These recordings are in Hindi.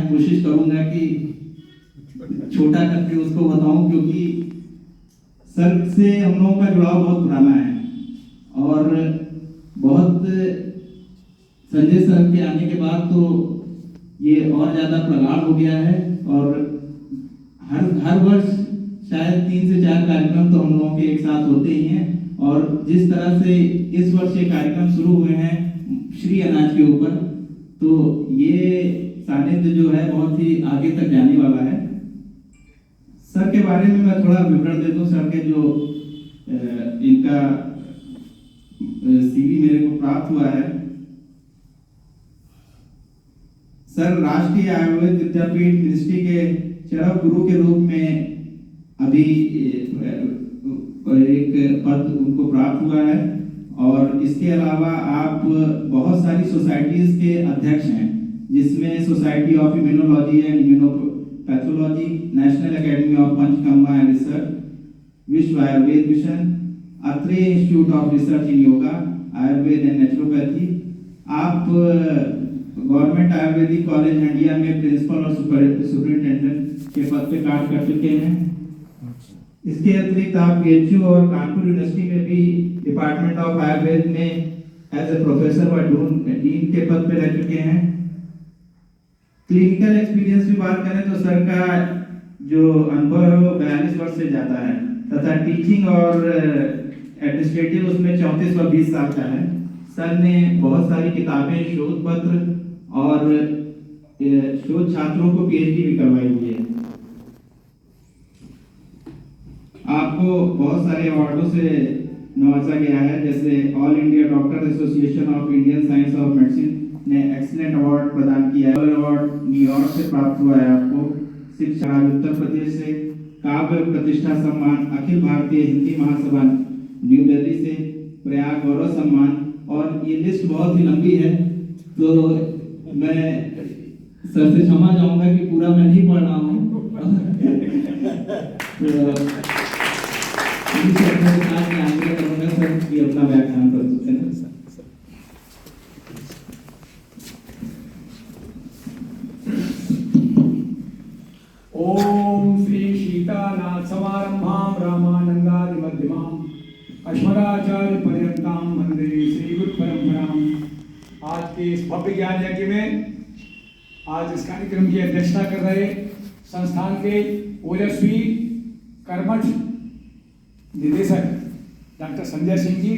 कोशिश करूंगा कि छोटा करके उसको बताऊं, क्योंकि सर से हम लोगों का जुड़ाव बहुत पुराना है और बहुत संजय सर के आने के बाद तो ये और ज़्यादा प्रगाढ़ हो गया है और हर वर्ष शायद 3 से 4 कार्यक्रम तो हम लोगों के एक साथ होते ही हैं। और जिस तरह से इस वर्ष ये कार्यक्रम शुरू हुए हैं श्री अनाज के ऊपर, तो ये सानिध्य जो है बहुत ही आगे तक जाने वाला है। सर के बारे में मैं थोड़ा विवरण दे दूं। सर के जो इनका सीवी मेरे को प्राप्त हुआ है। सर राष्ट्रीय आयुर्वेद विद्यापीठ मिनिस्ट्री के चरक गुरु के रूप में अभी एक पद उनको प्राप्त हुआ है और इसके अलावा आप बहुत सारी सोसाइटीज के अध्यक्ष हैं, जिसमें Society of Immunology and Immunopathology, National Academy of Panchakarma and Research, Vishwa Ayurveda Mission, Atreya Institute of Research in yoga, Ayurveda and Naturopathy. आप गवर्नमेंट आयुर्वेदिक कॉलेज इंडिया में प्रिंसिपल और सुपरिटेंडेंट के पद पे कार्य कर चुके हैं। इसके अतिरिक्त आप PHU और कानपुर यूनिवर्सिटी में भी डिपार्टमेंट ऑफ आयुर्वेद में एज ए प्रोफेसर व डीन के पद पे रह चुके हैं। क्लिनिकल एक्सपीरियंस की बात करें तो सर का जो अनुभव है वो 42 वर्ष से ज्यादा है तथा टीचिंग और एडमिनिस्ट्रेटिव उसमें 34 व 20 साल का है। सर ने बहुत सारी किताबें, शोध पत्र और शोध छात्रों को PhD भी करवाई हुई है। आपको बहुत सारे अवार्डों से नवाजा गया है, जैसे all India doctor association of Indian science of medicine ने एक्सीलेंट अवार्ड प्रदान किया है। अवार्ड न्यूयॉर्क से प्राप्त हुआ है आपको। शिक्षा राज्य उत्तर प्रदेश से काव्य प्रतिष्ठा सम्मान, अखिल भारतीय हिंदी महासभा न्यू दिल्ली से प्रयाग गौरव सम्मान, और ये लिस्ट बहुत ही लंबी है तो मैं सर से क्षमा चाहूंगा कि पूरा मैं नहीं पढ़ रहा हूँ। सर भी अपना व्याख्यान प्रस्तुत करें। ओम श्री सीतानाथ समारंभां रामानंदादि मध्यमां अस्मदाचार्य पर्यंतां वंदे श्री गुरु परंपरां। आज के इस भव्य ज्ञान यज्ञ में आज इस कार्यक्रम की अध्यक्षता कर रहे संस्थान के ओजस्वी कर्मठ निदेशक डॉक्टर संजय सिंह जी,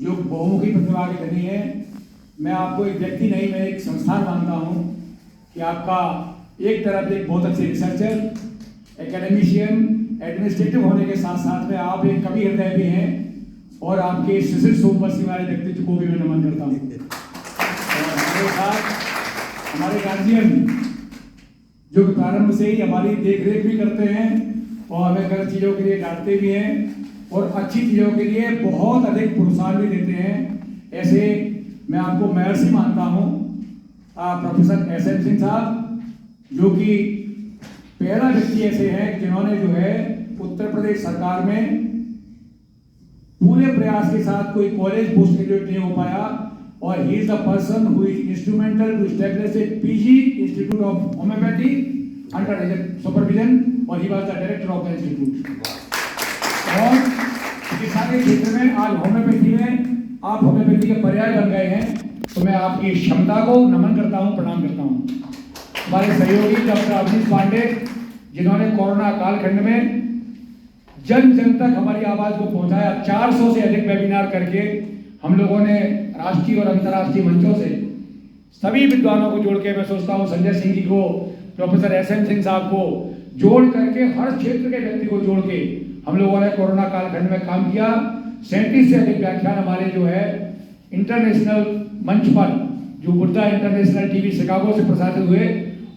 जो बहुमुखी प्रतिभा के धनी है। मैं आपको एक व्यक्ति नहीं, मैं एक संस्थान मानता हूँ कि आपका एक तरफ एक बहुत अच्छे रिसर्चर, एकेडमिशियन, एडमिनिस्ट्रेटिव होने के साथ साथ में आप एक कवि हृदय भी हैं और आपके शिशिर सोमवंशी वाले व्यक्तित्व को भी मैं नमन करता हूँ। और हमारे साथ हमारे गार्जियन जो प्रारंभ से ही हमारी देखरेख भी करते हैं और हमें गलत चीज़ों के लिए डांटते भी हैं और अच्छी चीज़ों के लिए बहुत अधिक प्रोत्साहन भी देते हैं। ऐसे मैं आपको महर्षि मानता हूँ प्रोफेसर SM सिंह साहब, जो कि पहला व्यक्ति ऐसे हैं जिन्होंने जो है उत्तर प्रदेश सरकार में पूरे प्रयास के साथ कोई कॉलेज पोस्ट ग्रेजुएट नहीं हो पाया और he is the person who is instrumental to establish a PG institute of homoeopathy under his supervision और he was the director of the institute. और चिकित्सा के क्षेत्र में आज होम्योपैथी में आप होम्योपैथी के पर्याय बन गए हैं, तो मैं आपकी क्षमता को नमन करता हूं, प्रणाम करता हूं। हमारे सहयोगी डॉक्टर अवनीश पांडे, जिन्होंने कोरोना कालखंड में जन जन तक हमारी आवाज को पहुंचाया। 400 से अधिक वेबिनार करके हम लोगों ने राष्ट्रीय और अंतर्राष्ट्रीय मंचों से सभी विद्वानों को जोड़ के, मैं सोचता हूँ संजय सिंह जी को, प्रोफेसर SM सिंह साहब को जोड़ करके, हर क्षेत्र के व्यक्ति को जोड़ के हम लोगों ने कोरोना कालखंड में काम किया। 37 से अधिक व्याख्यान हमारे जो है इंटरनेशनल मंच पर, जो बुद्धा इंटरनेशनल TV शिकागो से प्रसारित हुए,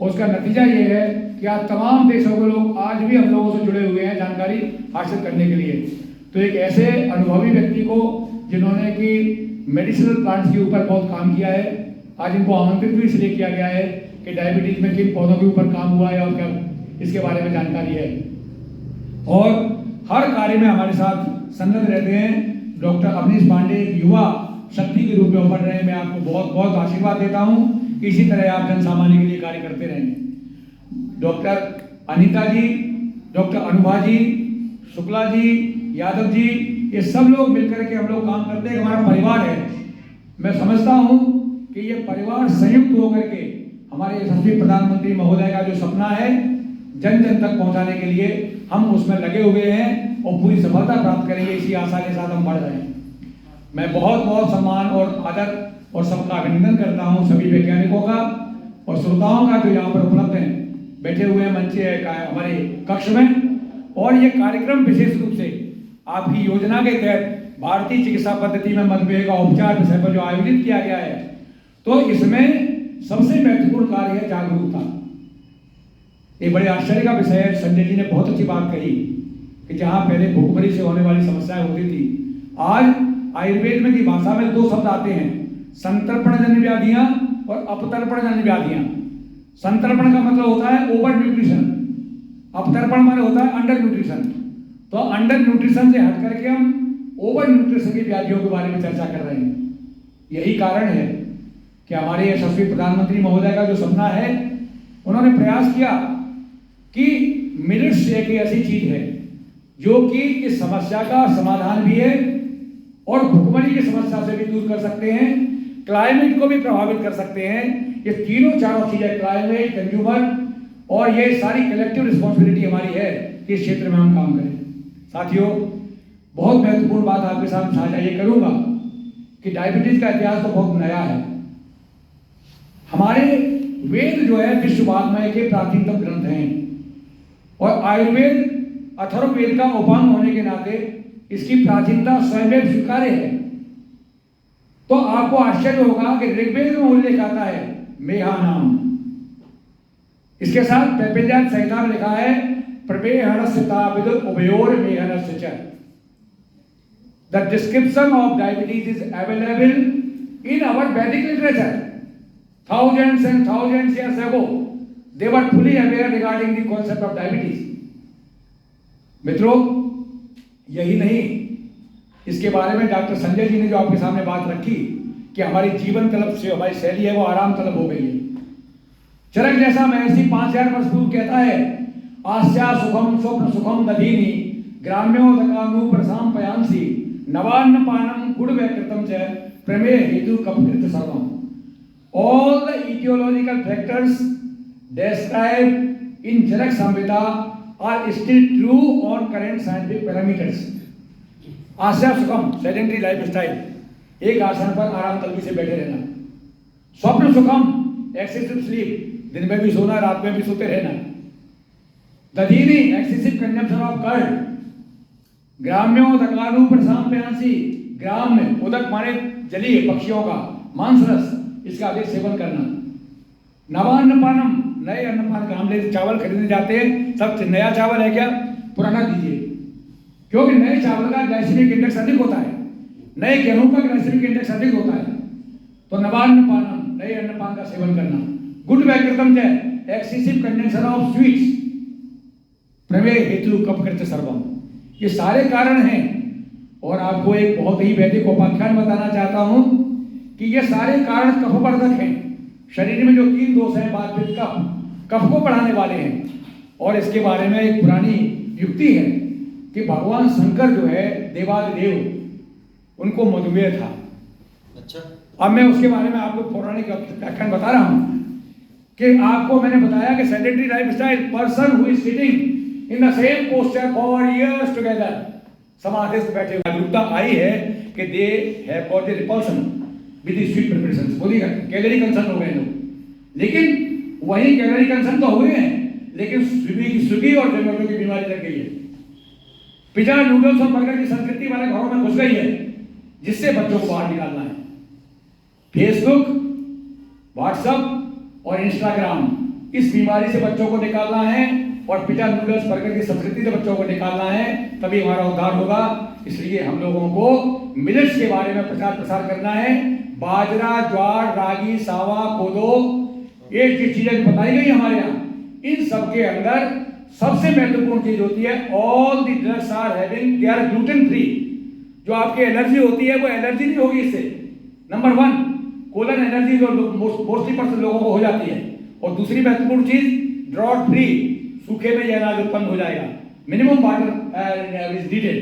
और उसका नतीजा ये है कि आज तमाम देशों के लोग आज भी हम लोगों से जुड़े हुए हैं जानकारी हासिल करने के लिए। तो एक ऐसे अनुभवी व्यक्ति को, जिन्होंने कि मेडिसिनल प्लांट्स के ऊपर बहुत काम किया है, आज इनको आमंत्रित भी इसलिए किया गया है कि डायबिटीज में किन पौधों के ऊपर काम हुआ है और क्या इसके बारे में जानकारी है। और हर कार्य में हमारे साथ संलग्न रहते हैं डॉक्टर अवनीश पांडे, युवा शक्ति के रूप में उभर रहे हैं। मैं आपको बहुत बहुत आशीर्वाद देता हूं इसी तरह आप जन सामान्य के लिए कार्य करते रहेंगे। डॉक्टर अनीता जी, डॉक्टर अनुभा जी, शुक्ला जी, यादव जी, ये सब लोग मिलकर के हम लोग काम करते हैं, हमारा परिवार है। मैं समझता हूँ कि ये परिवार संयुक्त होकर के हमारे यशस्वी प्रधानमंत्री महोदय का जो सपना है जन जन तक पहुंचाने के लिए हम उसमें लगे हुए हैं और पूरी सफलता प्राप्त करेंगे, इसी आशा के साथ हम बढ़ रहे हैं। मैं बहुत बहुत सम्मान और आदर और सबका अभिनंदन करता हूं, सभी वैज्ञानिकों का और श्रोताओं का जो यहाँ पर उपलब्ध हैं, बैठे हुए हैं मंच हमारे कक्ष में। और ये कार्यक्रम विशेष रूप से आपकी योजना के तहत भारतीय चिकित्सा पद्धति में मधुमेह का उपचार विषय पर जो आयोजित किया गया है, तो इसमें सबसे महत्वपूर्ण कार्य है जागरूकता। ये बड़े आश्चर्य का विषय है। संजय जी ने बहुत अच्छी बात कही कि जहां पहले भूखमरी से होने वाली समस्याएं होती थी, आज आयुर्वेद में की भाषा में दो शब्द आते हैं, संतर्पणजन्य व्याधियां और अपतर्पणजन्य व्याधियां। संतर्पण का मतलब होता है ओवर न्यूट्रिशन, अपतर्पण माने होता है अंडर न्यूट्रिशन। तो अंडर न्यूट्रिशन से हट करके हम ओवर न्यूट्रिशन की व्याधियों के बारे में चर्चा कर रहे हैं। यही कारण है कि हमारे यशस्वी प्रधानमंत्री महोदय का जो सपना है, उन्होंने प्रयास किया कि मिलेट्स एक ऐसी चीज है जो कि इस समस्या का समाधान भी है और भुखमरी की समस्या से भी दूर कर सकते हैं, क्लाइमेट को भी प्रभावित कर सकते हैं। ये तीनों चारों चीजें, क्लाइमेट, कंज्यूमर और ये सारी कलेक्टिव रिस्पॉन्सिबिलिटी हमारी है कि इस क्षेत्र में हम काम करें। साथियों, बहुत महत्वपूर्ण बात आपके साथ साझा ये करूंगा कि डायबिटीज का इतिहास तो बहुत नया है। हमारे वेद जो है विश्व वाङ्मय के प्राचीनतम ग्रंथ हैं और आयुर्वेद अथर्ववेद का उपांग होने के नाते इसकी प्राचीनता स्वयं स्वीकार्य है। तो आपको आश्चर्य होगा कि ऋग्वेद में उल्लेख आता है मेहा नाम, इसके साथ पैपल्याद संहिता में लिखा है प्रमेहणस्य ताविद उभयोर मेहनस्य च। The description of diabetes is available in our Vedic literature. Thousands and thousands years ago, they were fully aware regarding the concept of diabetes. मित्रों, यही नहीं, इसके बारे में डॉक्टर संजय जी ने जो आपके सामने बात रखी कि हमारी जीवन तलब से हमारी शैली है वो आराम तलब हो गई है। चरक जैसा महर्षि 5000 वर्ष पूर्व कहता है, आस्या सुखम स्वप्न सुखम दधीनि ग्राम्यो दकानु प्रसाम पयांसी नवान्न पानम गुड़ व्यकृतम च प्रमेय हेतु कपकृत सर्वम। All the etiological factors described in Charak Samhita are still true on current scientific parameters. आस्या सुखम सेडेंटरी लाइफस्टाइल, एक आसन पर आराम तलबी से बैठे रहना। स्वप्न सुखम एक्सेसिव स्लीप, दिन में भी सोना रात में भी सोते रहना। दधीनी एक्सेसिव कंजम्पशन ऑफ कर्ड। ग्राम्यो दकानु प्रसाम प्यांसी, ग्राम में उदक माने जलीय पक्षियों का मांस रस, इसका अधिक सेवन करना। नवान्न पानम, नए अन्नपान, ग्राम ले चावल खरीदने जाते हैं, सब नया चावल है क्या, पुराना दीजिए, क्योंकि नए चावल का ग्लाइसेमिक इंडेक्स अधिक होता है, नए गेहूं का ग्लाइसेमिक इंडेक्स अधिक होता है। तो नवान्न पानम, नए अन्नपान का सेवन करना। गुड व्यकृतम है एक्सेसिव कंजम्पशन ऑफ स्वीट्स, प्रमेय हेतु कपकृत सर्वम। ये सारे कारण हैं और आपको एक बहुत ही वैदिक उपाख्यान बताना चाहता हूं कि ये सारे कारण कफवर्धक हैं। शरीर में जो 3 दोष हैं, वातपित्त कफ को बढ़ाने वाले हैं। और इसके बारे में एक पुरानी युक्ति है कि भगवान शंकर जो है देवादिदेव, उनको मधुमेह था। अच्छा, अब मैं उसके बारे में आपको पौराणिक व्याख्यान बता रहा हूं कि आपको मैंने बताया कि sedentary lifestyle, person who is sitting in the same posture for years together, समाधि से बैठे, जागरूकता आई है कि they have got the repulsion with the sweet preparations. बोलिएगा कैलोरी कंसर्न हो गए लोग, लेकिन वही कैलोरी कंसर्न तो हुए हैं, लेकिन स्विगी और जोमेटो की बीमारी लग गई है। पिज्जा, नूडल्स और बर्गर की संस्कृति वाले घरों में घुस गई है, जिससे बच्चों को बाहर निकालना है। फेसबुक, व्हाट्सएप और इंस्टाग्राम, इस बीमारी से बच्चों को निकालना है और पिज्जा, नूडल्स, बर्गर की संस्कृति से बच्चों को निकालना है, तभी हमारा उद्धार होगा। इसलिए हम लोगों को मिलेट्स के बारे में प्रचार प्रसार करना है। बाजरा, ज्वार, रागी, सावा, कोदो, ये जो चीजें बताई गई हमारे यहाँ, इन सब के अंदर सबसे महत्वपूर्ण चीज होती है all the drugs are having, they are gluten free. जो आपकी एलर्जी होती है वो एलर्जी नहीं होगी इससे। नंबर 1, कोलन एनर्जी जो मोस्टली परसेंट लोगों को हो जाती है। और दूसरी महत्वपूर्ण चीज ड्रॉट फ्री, सूखे में यह अनाज उत्पन्न हो जाएगा। Minimum water is needed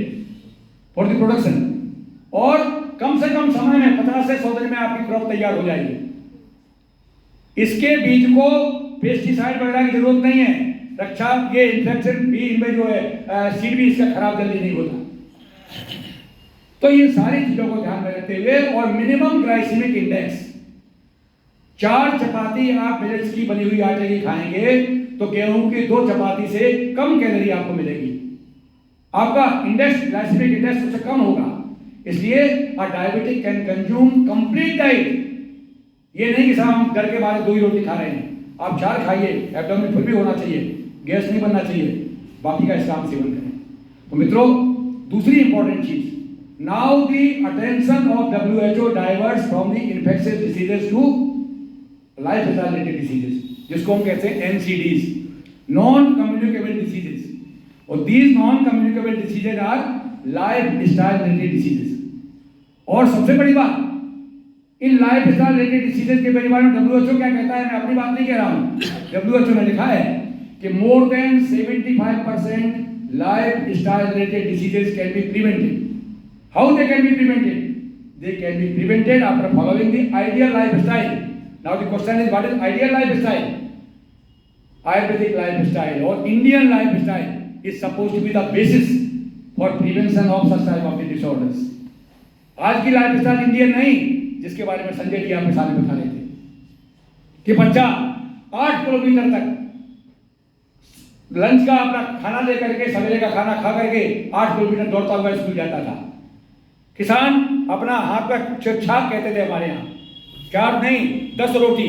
for the production, और कम से कम समय में 50 से 100 दिन में आपकी क्रॉप तैयार हो जाएगी। इसके बीज को पेस्टिसाइड वगैरह की जरूरत नहीं है। रक्षा ये इन्फेक्शन भी इनमें जो है सीड भी इसका खराब जल्दी नहीं होता। तो ये सारी चीजों को ध्यान में रखते हुए, और मिनिमम ग्लाइसेमिक इंडेक्स, 4 चपाती आप मिलेट्स की बनी हुई आटे की खाएंगे तो गेहूं की 2 चपाती से कम कैलोरी आपको मिलेगी। आपका इंडेक्स, ग्लाइसेमिक इंडेक्स उससे कम होगा। इसलिए अ diabetic can consume complete diet. ये नहीं कि साहब हम घर के बाहर 2 ही रोटी खा रहे हैं, आप 4 खाइए, एब्डोमेन फुल भी होना चाहिए, गैस नहीं बनना चाहिए, बाकी का इसका हम सेवन करें। तो मित्रों, दूसरी इंपॉर्टेंट चीज, now the attention of WHO diverts from the infectious diseases to life related diseases, जिसको हम कहते हैं NCDs, नॉन कम्युनिकेबल डिसीजेस। और these non communicable diseases are life style related diseases. और सबसे बड़ी बात, इन लाइफ स्टाइल रिलेटेड डिसीजेज के बारे में WHO क्या कहता है, मैं अपनी बात नहीं कह रहा हूं, WHO ने लिखा है कि more than 75% life style related diseases can be prevented. How they can be prevented? They can be prevented after following the ideal lifestyle. Now the question is, what is ideal lifestyle? Ayurvedic lifestyle or Indian lifestyle is supposed to be the basis for prevention of such type of disorders. आज की लाइफस्टाइल इंडियन नहीं, जिसके बारे में संजय जी आपके सामने बता रहे थे कि बच्चा 8 किलोमीटर तक लंच का अपना खाना लेकर के, सवेरे का खाना खा करके 8 किलोमीटर दौड़ता हुआ स्कूल जाता था। किसान अपना हाथ पर छाप कहते थे हमारे यहाँ, 4 नहीं 10 रोटी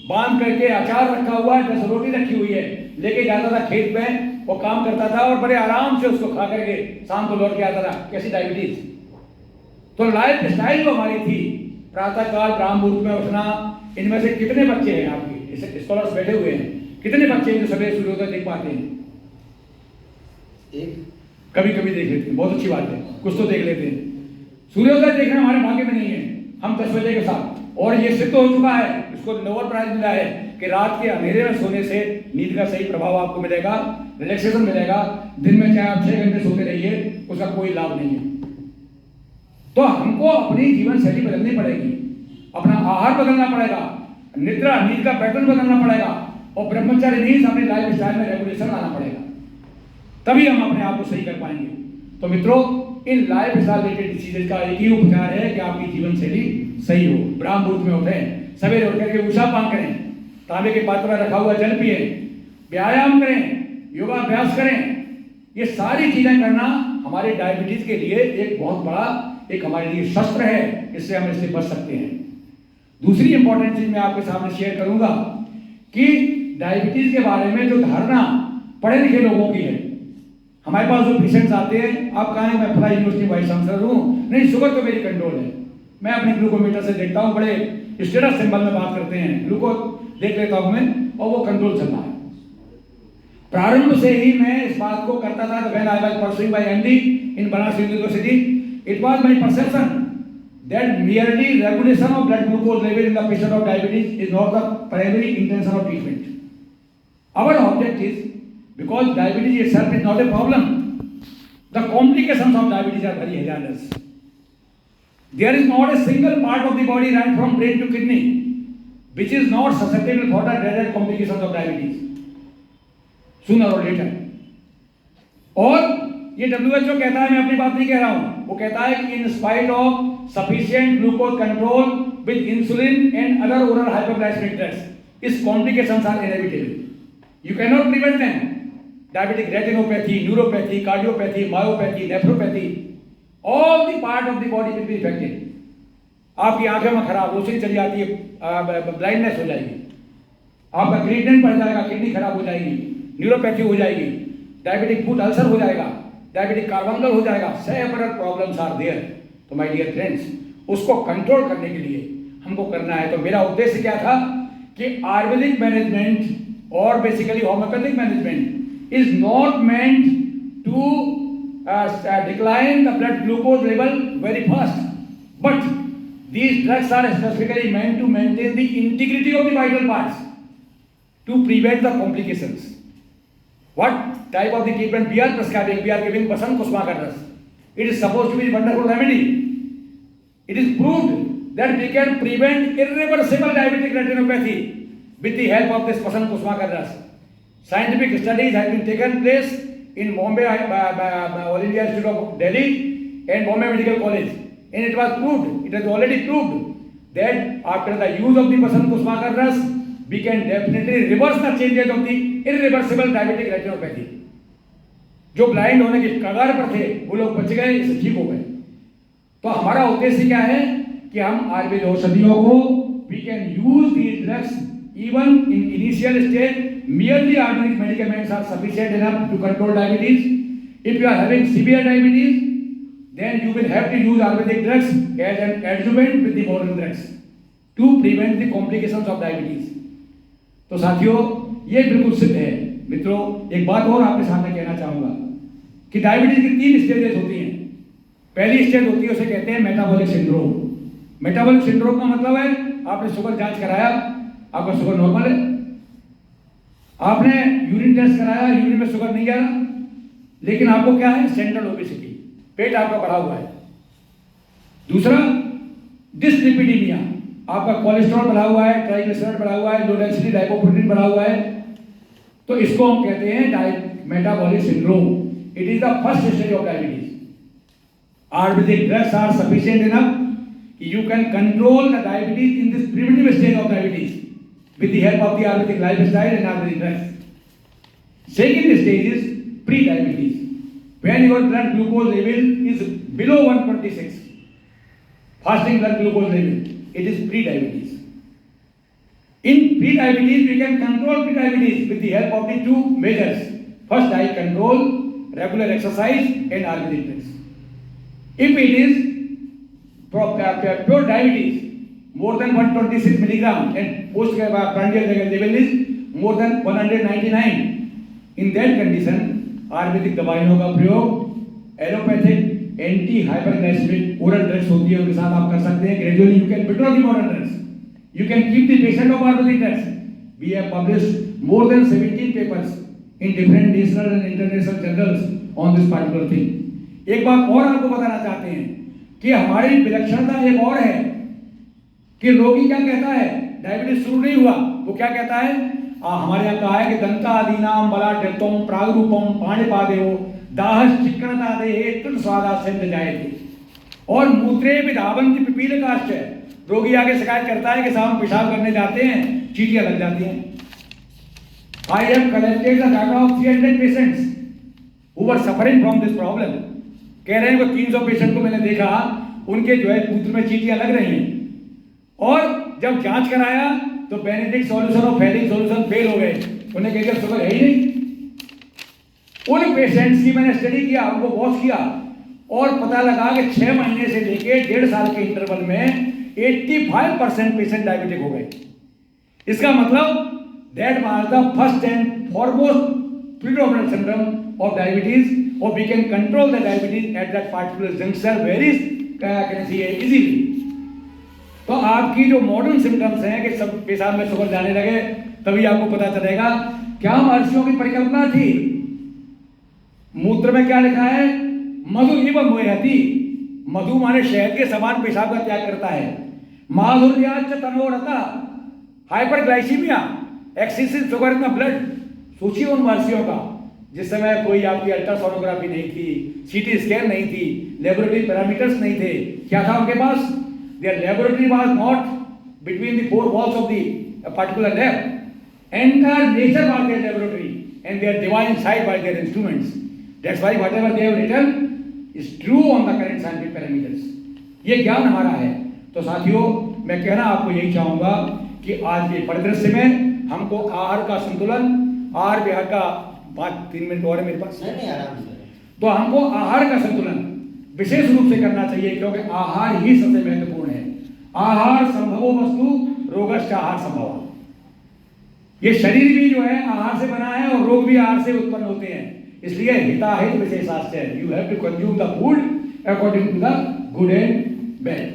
बांध करके, अचार रखा हुआ है, 10 रोटी रखी हुई है, लेके जाता था खेत में, वो काम करता था और बड़े आराम से उसको खा करके शाम को लौट के आता था। कैसी डायबिटीज? तो लाइफ स्टाइल जो हमारी थी, प्रातः काल ब्राह्म मुहूर्त में उठना। इनमें से कितने बच्चे हैं आपके स्कॉलर्स बैठे हुए हैं, कितने बच्चे हैं जो सवेरे सूर्योदय देख पाते हैं? कभी कभी देख लेते हैं, बहुत अच्छी बात है, कुछ तो देख लेते हैं। सूर्योदय देखना हमारे भाग्य में नहीं है, हम 10 बजे के साथ। और ये सिद्ध हो चुका है, इसको नोबेल प्राइज मिला है कि रात के अंधेरे में सोने से नींद का सही प्रभाव आपको मिलेगा, रिलैक्सेशन मिलेगा। दिन में चाहे आप 6 घंटे सोते रहिए, उसका कोई लाभ नहीं है। तो हमको अपनी जीवन शैली बदलनी पड़ेगी, अपना आहार बदलना पड़ेगा, निद्रा नींद का पैटर्न बदलना पड़ेगा, और ब्रह्मचर्य नींद अपने लाइफ स्टाइल में रेगुलेशन लाना पड़ेगा, तभी हम अपने आप को सही कर पाएंगे। तो मित्रों, इन लाइफ स्टाइल रिलेटेड डिसीजेज का एक ही उपचार है कि आपकी जीवन शैली सही हो। ब्राह्म मुहूर्त में उठें, सवेरे उठ करके उषा पान करें, तांबे के पात्र में रखा हुआ जल पिए, व्यायाम करें, योगाभ्यास करें। ये सारी चीजें करना हमारे डायबिटीज के लिए एक बहुत बड़ा एक हमारे लिए शस्त्र है, इससे हम इससे बच सकते हैं। दूसरी इंपॉर्टेंट चीज मैं आपके सामने शेयर करूंगा कि डायबिटीज के बारे में जो धारणा पढ़े लिखे लोगों की है, हमारे पास जो पेशेंट्स आते हैं, आप कहें मैं फला यूनिवर्सिटी वाइस चांसलर हूँ, नहीं शुगर तो मेरी कंट्रोल है, मैं अपने ग्लूकोमीटर से देखता हूँ, बड़े स्टेटस सिंबल में बात करते हैं, ग्लूकोज देख लेता हूँ मैं, और वो कंट्रोल चल रहा है। प्रारंभ से ही मैं इस बात को करता था। When I was pursuing my MD in Banaras university, it was my perception that merely regulation of blood glucose level in the patient of diabetes is not the primary intention of treatment. Our object is, because diabetes itself is not a problem, the complications of diabetes are very hazardous. There is not a single part of the body right from brain to kidney which is not susceptible for the direct complications of diabetes sooner or later. और ये WHO कहता है, मैं अपनी बात नहीं कह रहा हूं, वो कहता है कि in spite of sufficient glucose control with insulin and other oral hypoglycemic drugs, its complications are inevitable. You cannot prevent them. Diabetic retinopathy, neuropathy, cardiopathy, myopathy, nephropathy, all the part of the body will be affected. आपकी आंखें में खराब रोशनी चली जाती है, ब्लाइंडनेस हो जाएगी, आपका क्रिएटिनिन बढ़ जाएगा, किडनी खराब हो जाएगी, न्यूरोपैथी हो जाएगी, डायबिटिक फूड अल्सर हो जाएगा, डायबिटिक कार्बंकल हो जाएगा, सेवरल प्रॉब्लम्स आर देयर। तो माय डियर फ्रेंड्स, उसको कंट्रोल करने के लिए हमको करना है। तो मेरा उद्देश्य क्या था कि आयुर्वेदिक मैनेजमेंट और basically homoeopathic management is not meant to decline the blood glucose level very fast, but These drugs are specifically meant to maintain the integrity of the vital parts to prevent the complications. What type of the treatment we are prescribing? We are giving Basant Kusmakar Ras. It is supposed to be a wonderful remedy. It is proved that we can prevent irreversible diabetic retinopathy with the help of this Basant Kusmakar Ras. Scientific studies have been taken place in Bombay, All India Institute of Delhi and Bombay Medical College. And it was proved, it has already proved that after the use of the Basant Kusmakar Ras, we can definitely reverse the changes of the irreversible diabetic retinopathy. जो ब्लाइंड होने के कगार पर थे वो लोग बच गए, इससे ठीक हो गए. तो हमारा उद्देश्य क्या है कि हम आयुर्वेद औषधियों को we can use these drugs even in initial stage. Merely Ayurvedic medicaments are sufficient enough to control diabetes. If you are having severe diabetes, then you will have to use Ayurvedic drugs as an adjuvant with the modern drugs to prevent the complications of diabetes. तो साथियों, ये बिल्कुल सिद्ध है. मित्रों, एक बात और आपके सामने कहना चाहूंगा कि डायबिटीज की 3 स्टेजेस होती हैं. पहली स्टेज होती है, उसे कहते हैं मेटाबॉलिक सिंड्रोम. मेटाबॉलिक सिंड्रोम का मतलब है आपने शुगर जांच कराया, आपका शुगर नॉर्मल है. आपने यूरिन टेस्ट कराया, यूरिन में शुगर नहीं आ रहा, लेकिन आपको क्या है, सेंट्रल ओबेसिटी, पेट आपका बढ़ा हुआ है. दूसरा, डिसलिपिडीमिया, आपका कोलेस्ट्रॉल बढ़ा हुआ है, ट्राइग्लिसराइड बढ़ा हुआ है, लो डेंसिटी लाइपोप्रोटीन बढ़ा हुआ है. तो इसको हम कहते हैं metabolic syndrome. It is the first stage of diabetes. Ayurvedic drugs are sufficient enough you can control the diabetes in this primitive stage of diabetes with the help of the Ayurvedic lifestyle and Ayurvedic drugs. Second stage is pre-diabetes, when your blood glucose level is below 126. Fasting blood glucose level, it is pre-diabetes. In pre-diabetes, we can control pre-diabetes with the help of the 2 measures. First, diet control, regular exercise, and Ayurvedic drugs. If it is pure diabetes, more than 126 milligram and postprandial level is more than 199. In that condition, Ayurvedic दवाइयों का प्रयोग, allopathic anti hyperglycaemic oral drugs होती है, उनके साथ आप कर सकते हैं. Gradually you can withdraw the modern drugs. You can keep the patient of Ayurvedic drugs. We have published more than 17 papers in different national and international journals on this particular thing. एक बात और आपको बताना चाहते हैं कि हमारी विलक्षणता एक और है कि रोगी क्या कहता है, डायबिटीज शुरू नहीं हुआ, वो क्या कहता है, हमारे यहाँ कहा है कि दंतादीनाम बलाढ्यत्वम प्रागरूपम पाणिपादेयो दाहस चिक्कणतादेहे तृण स्वादा सेंध जायते और मूत्रे विधावंति पिपीलकाश्च. रोगी आगे शिकायत करता है कि साहब हम पेशाब करने जाते हैं, चींटियां लग जाती हैं. I have collected the data of 300 patients who were suffering from this problem. कह रहे हैं कि 300 पेशेंट को मैंने देखा, उनके जो है मूत्र में चींटियां लग रही हैं. और जब जांच कराया तो बेनेडिक्ट सॉल्यूशन और फेलिक सॉल्यूशन फेल हो गए. उन्हें कह दिया शुगर है ही नहीं. उन पेशेंट्स की मैंने स्टडी किया, उनको वॉच किया और पता लगा कि 6 महीने से लेके 1.5 साल के इंटरवल में 85% पेशेंट डायबिटिक हो गए. इसका मतलब that was the first and foremost predominant symptom of diabetes, or we can control the diabetes at that particular juncture very easily. तो आपकी जो मॉडर्न सिम्टम्स हैं कि सब पेशाब में शुगर जाने लगे, तभी आपको पता चलेगा क्या महर्षियों की परिकल्पना थी. मूत्र में क्या लिखा है, मधु इव मुहति. मधु माने शहद के समान पेशाब का त्याग करता है. माधुर्याच तनोरता, hyperglycaemia, excessive sugar in the blood. सोचिए उन महर्षियों का जिस समय कोई आपकी अल्ट्रासोनोग्राफी नहीं थी, सीटी स्कैन नहीं थी, लेबोरेटरी पैरामीटर्स नहीं थे. क्या था उनके पास? Their laboratory was not between the 4 walls of the particular lab. Entire nature was their laboratory, and their divine sight by their instruments. That's why whatever they have written is true on the current scientific parameters. ये ज्ञान हमारा है. तो साथियों, मैं कहना आपको यही चाहूंगा कि आज के परिदृश्य में हमको आहार का संतुलन, आहार विहार का 3 मिनट और है मेरे पास, नहीं आराम से, तो हमको आहार का संतुलन विशेष रूप से करना चाहिए, क्योंकि आहार ही सबसे महत्वपूर्ण है. आहार संभवो वस्तु रोगश्च आहार संभव. ये शरीर भी जो है आहार से बना है और रोग भी आहार से उत्पन्न होते हैं. इसलिए हिताहित विशेषाश्चर्य, you have to consume the food according to the good and bad.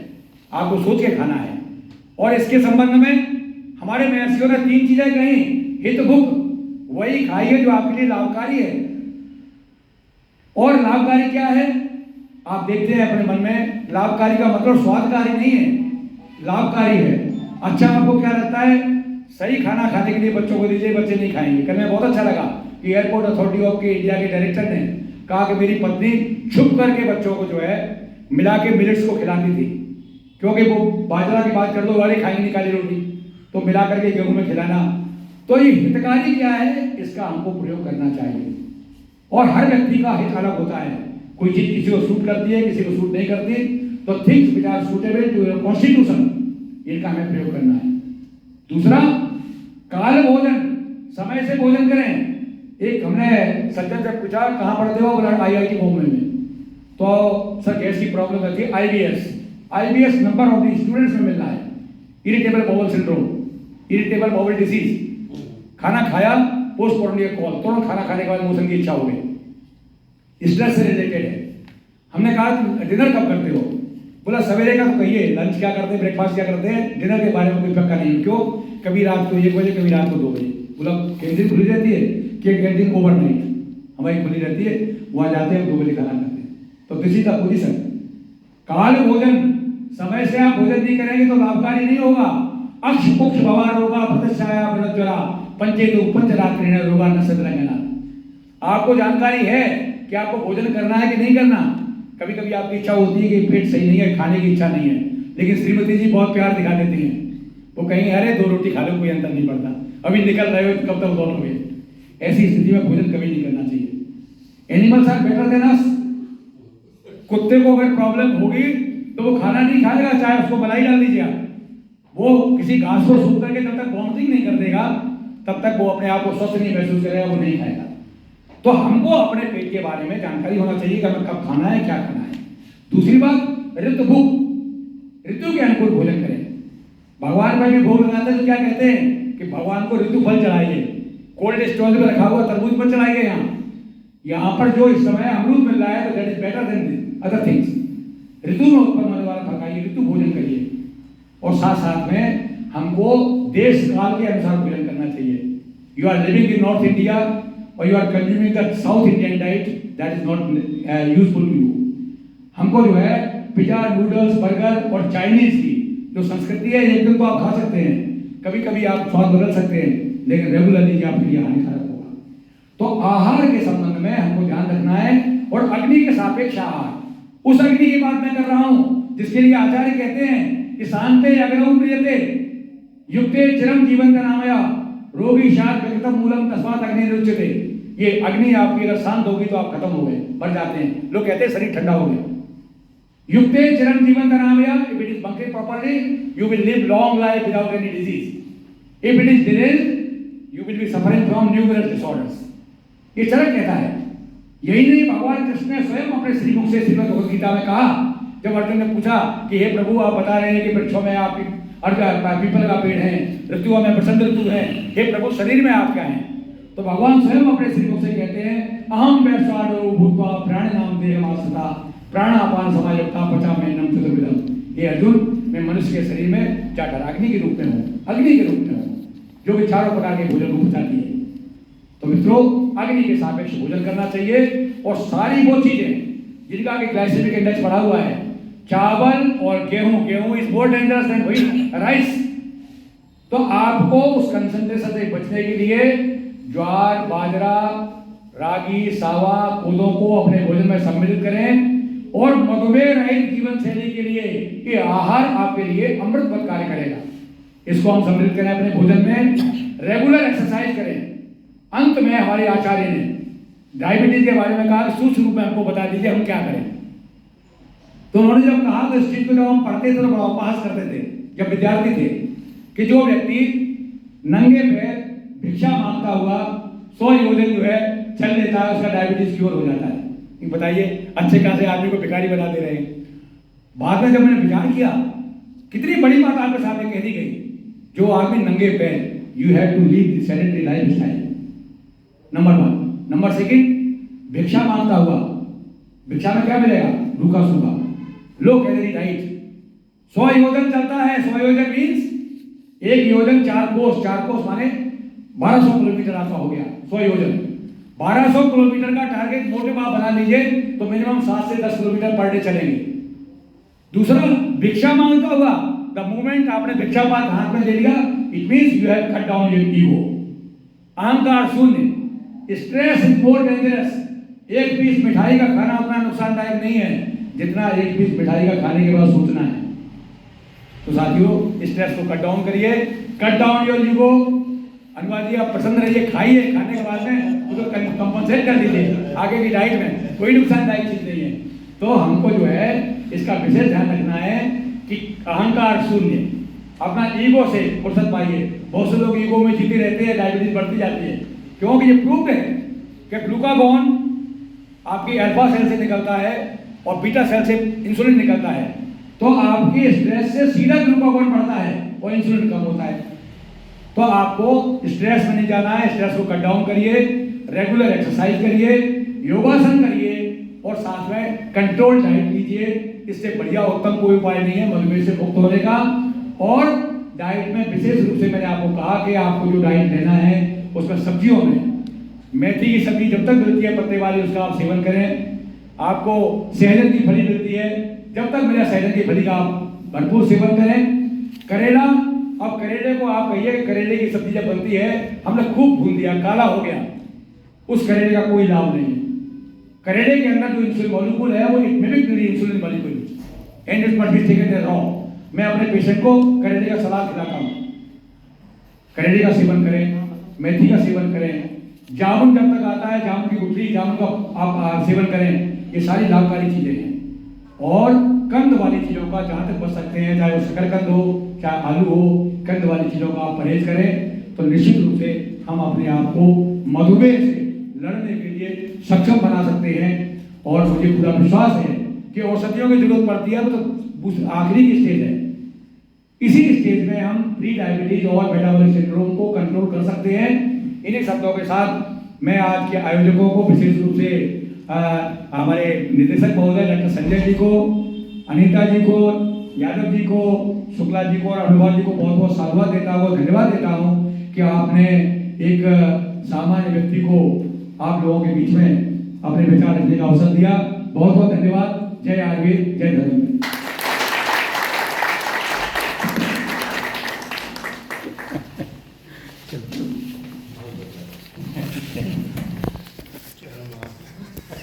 आपको सोच के खाना है। और इसके संबंध में हमारे महर्षियों ने 3 चीजें कही। हित भुक, वही खाइए जो आपके लिए लाभकारी है। और लाभकारी क्या है? आप देखते हैं अपने मन में, लाभकारी का मतलब स्वादकारी नहीं है, लाभकारी है। अच्छा, आपको क्या लगता है? सही खाना खाने के लिए बच्चों को दीजिए, बच्चे नहीं खाएंगे। कल में बहुत अच्छा लगा कि एयरपोर्ट अथॉरिटी ऑफ इंडिया के डायरेक्टर ने कहा कि मेरी पत्नी छुप करके बच्चों को जो है मिला के मिलेट्स को खिलाती थी, क्योंकि वो बाजरा की बात कर दो वाले खाएंगे नहीं काली रोटी, तो मिला करके गेहूं में खिलाना। तो ये हितकारी क्या है, इसका हमको प्रयोग करना चाहिए। और हर व्यक्ति का हित अलग होता है, कोई चीज किसी को सूट करती है, किसी को सूट नहीं करती। तो things which are suitable to your constitution, इनका हमें प्रयोग करना है। दूसरा, काल भोजन, समय से भोजन करें। एक हमने सज्जन से पूछा कहाँ पढ़ते हो, बोला IIT बॉम्बे में। तो सर गैस की प्रॉब्लम रहती है, IBS number of the students में मिल रहा है, irritable bowel syndrome, irritable bowel disease. खाना खाया, पोस्टपोर्टम कॉल, तुरंत खाना खाने के बाद मोशन की इच्छा हो गई, स्ट्रेस से रिलेटेड है। हमने कहा डिनर कब करते हो? बोला सवेरे का तो कहिए, लंच क्या करते हैं, ब्रेकफास्ट क्या करते हैं, डिनर के बारे में कोई पक्का नहीं। क्यों? कभी रात को 1 बजे, कभी रात को 2 बजे। बोला कैंटीन खुली रहती है कि कैंटीन ओवरनाइट हमारी खुली रहती है, वहाँ जाते हैं 2 बजे खाना खाते हैं। तो दिस इज द पोजीशन। काल भोजन, समय से आप भोजन नहीं करेंगे तो लाभकारी नहीं होगा। अक्ष पुक्ष भवा रोगा प्रतिष्ठाया बनज्वरा पंचेतु पंचरात्रि रोगा न सदरंगना। आपको जानकारी है कि आपको भोजन करना है कि नहीं करना। कभी कभी आपकी इच्छा होती है कि पेट सही नहीं है, खाने की इच्छा नहीं है, लेकिन श्रीमती जी बहुत प्यार दिखा देती हैं, वो कहेंगे अरे 2 रोटी खा लो, कोई अंतर नहीं पड़ता, अभी निकल रहे हो, कब तक लौटोगे। ऐसी स्थिति में भोजन कभी नहीं करना चाहिए। Animals are better than us. कुत्ते को अगर प्रॉब्लम होगी तो वो खाना नहीं खाएगा, चाहे उसको मलाई डाल दीजिए आप, वो किसी घास को सूख करके जब तक वॉमिटिंग नहीं कर देगा तब तक वो अपने आप को स्वस्थ नहीं महसूस करेगा, वो नहीं खाएगा। तो हमको अपने पेट के बारे में जानकारी होना चाहिए कि हमें कब खाना है, क्या खाना है। दूसरी बात, ऋतु भूख, ऋतु के अनुकूल भोजन करें। भगवान पर भी भोग लगाते हैं तो क्या कहते हैं कि भगवान को ऋतु फल चढ़ाइए। कोल्ड स्टोरेज में रखा हुआ तरबूज पर चढ़ाइए। यहाँ पर जो इस समय अमरूद मिल रहा है तो that is better than other things. ऋतु में उत्पन्न होने वाला फल खाइए, ऋतु भोजन करिए। और साथ साथ में हमको देश काल के अनुसार भोजन करना चाहिए। You are living in North India और you are consuming the South Indian diet, that is not useful to you. हमको जो है पिज्जा, नूडल्स, बर्गर और चाइनीज की जो संस्कृति है, एक दिन तो आप खा सकते हैं, कभी कभी आप स्वाद बदल सकते हैं, लेकिन रेगुलरली आपके लिए हानिकारक होगा। तो आहार के संबंध में हमको ध्यान रखना है। और अग्नि के सापेक्ष आहार, उस अग्नि की बात मैं कर रहा हूं जिसके लिए आचार्य कहते हैं कि शांते अग्नौ प्रियते युक्ते चिरम जीवन का नामया रोगी शांत व्यक्तम मूलम तस्मात् अग्नि रुच्यते। ये अग्नि आपकी अगर शांत होगी तो आप खत्म हो गए, बढ़ जाते हैं। लोग कहते हैं शरीर ठंडा हो गया। युक्ते चिरम जीवन का नामया, if it is bunked properly you will live long life without any disease. If it is delayed you will be suffering from numerous disorders. ये चरक कहता है। यही नहीं, भगवान कृष्ण ने स्वयं अपने श्रीमुख से श्रीमद् भगवद गीता में कहा, जब अर्जुन ने पूछा कि हे प्रभु आप बता रहे हैं कि वृक्षों में आपकी पीपल का पेड़ है, ऋतुओं में बसंत ऋतु है, हे प्रभु शरीर में आप क्या हैं? तो भगवान स्वयं अपने श्रीमुख से कहते हैं अहम वैश्वानरो भूत्वा प्राणिनाम देहमाश्रिता प्राणापान समायुक्ता पचाम्यन्नम चतुर्विधम। हे अर्जुन, मैं मनुष्य के शरीर में जाकर अग्नि के रूप में हूँ, अग्नि के रूप में हूँ, जो कि चारों प्रकार के भोजन को पचाती है। तो मित्रों, अग्नि के सापेक्ष भोजन करना चाहिए। और सारी वो चीजें जिनका कि ग्लाइसेमिक इंडेक्स बढ़ा हुआ है, चावल और गेहूं, गेहूं is more dangerous than wheat, rice. तो आपको उस कंसंट्रेशन से बचने के लिए ज्वार, बाजरा, रागी, सावा, कोदों को अपने भोजन में सम्मिलित करें। और मधुमेह रहित जीवन शैली के लिए ये आहार आपके लिए अमृत पद कार्य करेगा। इसको हम सम्मिलित करें अपने भोजन में। रेगुलर एक्सरसाइज करें। अंत में हमारे आचार्य ने डायबिटीज के बारे में कहा, सूक्ष्म रूप में हमको बता दीजिए हम क्या करें। तो उन्होंने जब कहा तो इस चीज को जब हम पढ़ते थे तो बड़ा उपहास करते थे जब विद्यार्थी थे कि जो व्यक्ति नंगे पैर भिक्षा मांगता हुआ 100 योजन जो है चल लेता है, उसका डायबिटीज क्योर हो जाता है। बताइए, अच्छे खासे आदमी को भिखारी बना दे रहे हैं। बाद में जब मैंने विचार किया, कितनी बड़ी बात आपके सामने कह दी गई। जो आदमी नंगे पैर, you have to leave the sedentary life style, number 1। Number 2, भिक्षा मांगता हुआ, भिक्षा में क्या मिलेगा? रूखा सूखा, लो कैलोरी डाइट, 100 योजन चलता है। 100 योजन मीन्स 1 योजन 4 कोस, 4 कोस माने 1200 किलोमीटर आपका हो गया 100 योजन। 1200 किलोमीटर का टारगेट मोटे आप बना लीजिए तो मिनिमम 7 से 10 किलोमीटर पर डे चलेंगे। दूसरा, भिक्षा मांगता हुआ, द मोमेंट आपने भिक्षा पात हाथ में ले लिया, it means you have cut down your ego. अहंकार शून्य। Stress is more dangerous. एक पीस मिठाई का खाना उतना नुकसानदायक नहीं है जितना एक पीस मिठाई का खाने के बाद सोचना है। तो साथियों, स्ट्रेस को कट डाउन करिए, कट डाउन योर ईगो। अनुवाद जी, आप प्रसन्न रहिए, खाइए, खाने के बाद में उसको कंपनसेट कर दीजिए आगे की डाइट में, कोई नुकसानदायक चीज नहीं है। तो हमको जो है इसका विशेष ध्यान रखना है कि अहंकार शून्य, अपना ईगो से फुर्सत पाइए। बहुत से लोग ईगो में जीते रहते हैं, डायबिटीज बढ़ती जाती है, क्योंकि ये प्रूफ है कि ग्लूकागॉन आपकी अल्फा सेल से निकलता है और बीटा सेल से इंसुलिन निकलता है। तो आपकी स्ट्रेस से सीधा ग्लूकागॉन बढ़ता है और इंसुलिन कम होता है। तो आपको स्ट्रेस में नहीं जाना है, स्ट्रेस को कट डाउन करिए, रेगुलर एक्सरसाइज करिए, योगासन करिए और साथ में कंट्रोल डाइट लीजिए। इससे बढ़िया उत्तम कोई उपाय नहीं है मधुमेह से मुक्त होने का। और डाइट में विशेष रूप से मैंने आपको कहा कि आपको जो डाइट लेना है उसमें सब्जियों में मेथी की सब्जी जब तक मिलती है पत्ते वाली, उसका आप सेवन करें। आपको सहजन की फली मिलती है, जब तक मिला सहजन की फली का आप भरपूर सेवन करें। करेला, अब करेले को आप कहिए करेले की सब्जी जब बनती है हमने खूब भून दिया, काला हो गया, उस करेले का कोई लाभ नहीं है। करेले के अंदर जो इंसुलिन मॉलिक्यूल है वो it mimic the insulin molecule and it must be taken as raw. मैं अपने पेशेंट को करेले का सलाद खिलाता हूँ, करेले का सेवन करें, मेथी का सेवन करें, जामुन जब तक आता है जामुन की गुठली, जामुन का आप सेवन करें। ये सारी लाभकारी चीजें हैं। और कंद वाली चीजों का जहां तक बच सकते हैं, चाहे वो शकरकंद हो चाहे आलू हो, कंद वाली चीजों का आप परहेज करें तो निश्चित रूप से हम अपने आप को मधुमेह से लड़ने के लिए सक्षम बना सकते हैं। और मुझे पूरा विश्वास है कि औषधियों की जरूरत पड़ती है, वो तो आखिरी की स्टेज है। इसी स्टेज में हम प्री डायबिटीज और मेटाबॉलिक सिंड्रोम को कंट्रोल कर सकते हैं। इन्हीं शब्दों के साथ मैं आज के आयोजकों को विशेष रूप से हमारे निदेशक महोदय डॉक्टर संजय जी को, अनीता जी को, यादव जी को, शुक्ला जी को और अग्रवाल जी को बहुत बहुत साधुवाद देता हूँ, धन्यवाद देता हूँ कि आपने एक सामान्य व्यक्ति को आप लोगों के बीच में अपने विचार रखने का अवसर दिया। बहुत बहुत धन्यवाद। जय आयुर्वेद, जय धर्म।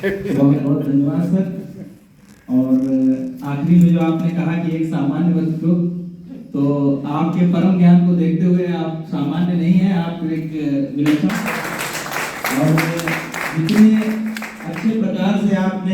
बहुत बहुत धन्यवाद सर। और आखिरी में जो आपने कहा कि एक सामान्य व्यक्ति को, तो आपके परम ज्ञान को देखते हुए आप सामान्य नहीं हैं, आप एक विलक्षण और जितनी